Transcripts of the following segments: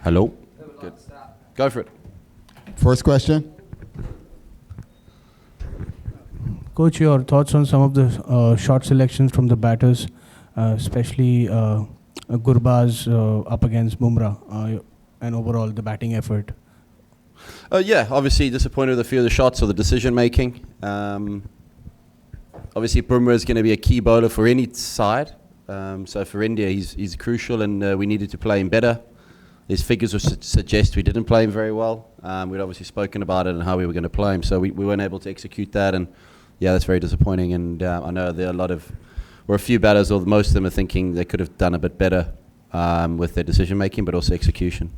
Hello. Good. Go for it. First question. Coach, your thoughts on some of the shot selections from the batters, especially Gurbaz up against Bumrah, and overall the batting effort? Yeah, obviously disappointed with a few of the shots or the decision making. Obviously, Bumrah is going to be a key bowler for any side. So for India, he's crucial, and we needed to play him better. His figures would suggest we didn't play him very well. We'd obviously spoken about it and how we were going to play him, so we weren't able to execute that. And yeah, that's very disappointing. And I know there are a few batters, or most of them are thinking they could have done a bit better with their decision making, but also execution.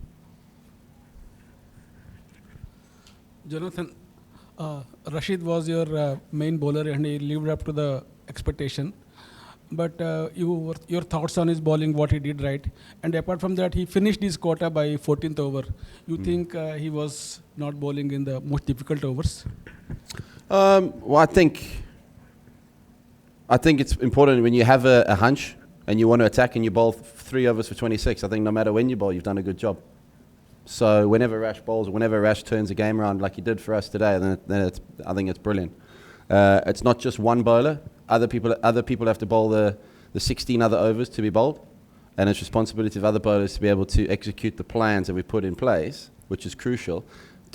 Jonathan, Rashid was your main bowler and he lived up to the expectation. But your thoughts on his bowling, what he did right. And apart from that, he finished his quota by 14th over. You think he was not bowling in the most difficult overs? Well, I think it's important when you have a hunch and you want to attack and you bowl 3 overs for 26. I think no matter when you bowl, you've done a good job. So whenever Rash bowls, or whenever Rash turns a game around like he did for us today, then I think it's brilliant. It's not just one bowler. Other people have to bowl the 16 other overs to be bowled, and it's responsibility of other bowlers to be able to execute the plans that we put in place, which is crucial,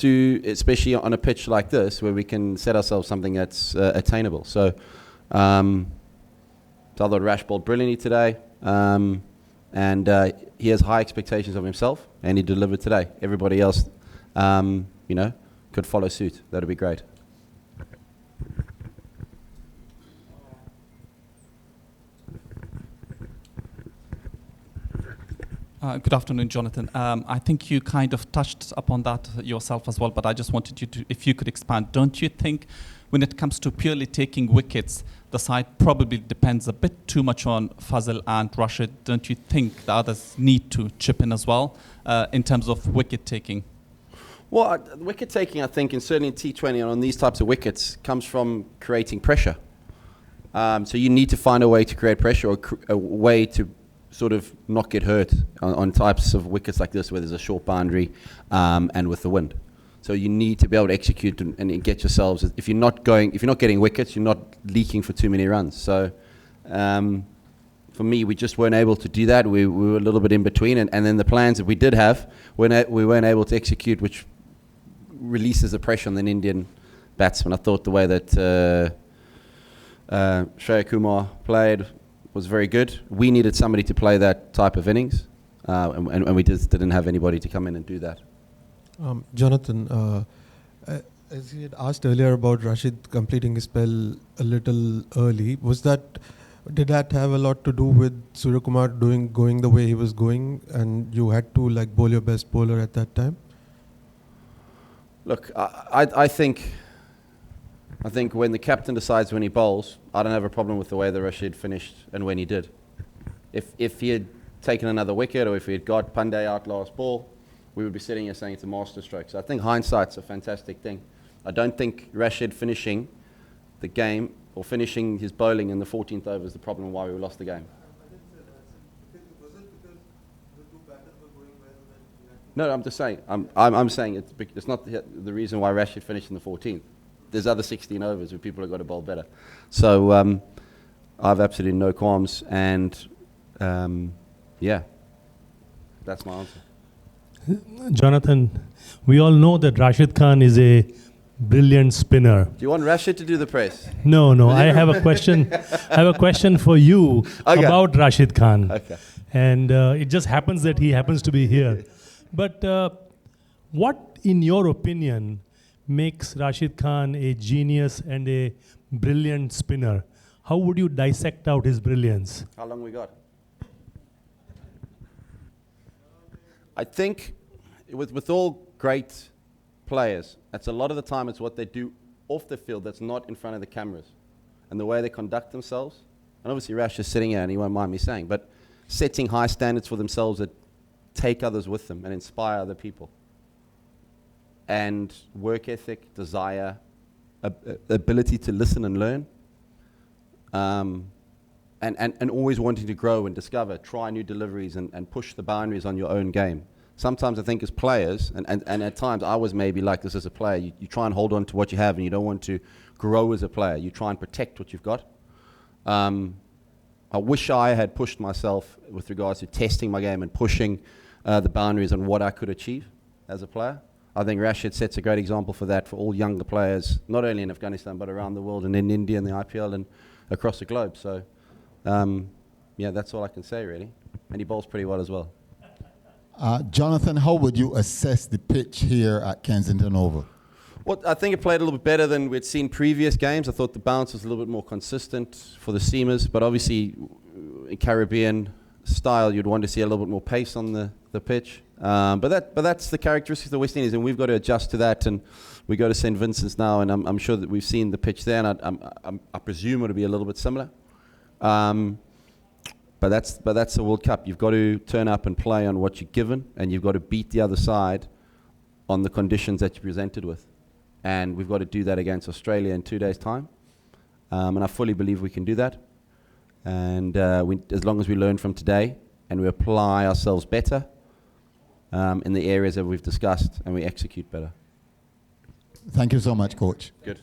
especially on a pitch like this where we can set ourselves something that's attainable. So I thought Rash bowled brilliantly today, and he has high expectations of himself, and he delivered today. Everybody else, could follow suit. That'd be great. Good afternoon, Jonathan. I think you kind of touched upon that yourself as well, but I just wanted you to, if you could expand. Don't you think when it comes to purely taking wickets, the side probably depends a bit too much on Fazil and Rashid? Don't you think the others need to chip in as well in terms of wicket taking? Well, wicket taking, I think, and certainly in T20 and on these types of wickets, comes from creating pressure. So you need to find a way to create pressure, or a way to sort of not get hurt on types of wickets like this where there's a short boundary and with the wind. So you need to be able to execute and get yourselves. If you're not getting wickets, you're not leaking for too many runs. So for me, we just weren't able to do that. We were a little bit in between, and then the plans that we did have, we weren't able to execute, which releases the pressure on the Indian batsman. I thought the way that Shreyas Kumar played was very good. We needed somebody to play that type of innings, and we just didn't have anybody to come in and do that. Jonathan, as you had asked earlier about Rashid completing his spell a little early, did that have a lot to do with Suryakumar going the way he was going, and you had to bowl your best bowler at that time? Look, I think when the captain decides when he bowls, I don't have a problem with the way that Rashid finished and when he did. If he had taken another wicket, or if he had got Pandey out last ball, we would be sitting here saying it's a master stroke. So I think hindsight's a fantastic thing. I don't think Rashid finishing the game or finishing his bowling in the 14th over is the problem why we lost the game. No, I'm just saying. I'm saying it's not the reason why Rashid finished in the 14th. There's other 16 overs where people have got to bowl better. So I have absolutely no qualms, and that's my answer. Jonathan, we all know that Rashid Khan is a brilliant spinner. Do you want Rashid to do the press? No. I have a question. I have a question for you about Rashid Khan. Okay. And it just happens that he happens to be here. But what, in your opinion, makes Rashid Khan a genius and a brilliant spinner? How would you dissect out his brilliance? How long we got? I think with all great players, that's a lot of the time it's what they do off the field that's not in front of the cameras, and the way they conduct themselves. And obviously Rash is sitting here and he won't mind me saying, but setting high standards for themselves that take others with them and inspire other people. And work ethic, desire, ability to listen and learn, and always wanting to grow and discover, try new deliveries and push the boundaries on your own game. sometimes I think as players, and at times I was maybe like this as a player, you try and hold on to what you have and you don't want to grow as a player. You try and protect what you've got. I wish I had pushed myself with regards to testing my game and pushing the boundaries on what I could achieve as a player. I think Rashid sets a great example for that for all younger players, not only in Afghanistan but around the world and in India and the IPL and across the globe. So, yeah, that's all I can say really. And he bowls pretty well as well. Jonathan, how would you assess the pitch here at Kensington Oval? Well, I think it played a little bit better than we'd seen previous games. I thought the bounce was a little bit more consistent for the seamers, but obviously in Caribbean style, you'd want to see a little bit more pace on the pitch. But that's the characteristics of the West Indies, and we've got to adjust to that. And we go to St. Vincent's now, and I'm sure that we've seen the pitch there, and I presume it'll be a little bit similar. But that's the World Cup. You've got to turn up and play on what you're given, and you've got to beat the other side on the conditions that you're presented with. And we've got to do that against Australia in 2 days' time. And I fully believe we can do that. And as long as we learn from today and we apply ourselves better in the areas that we've discussed and we execute better. Thank you so much, Coach. Good.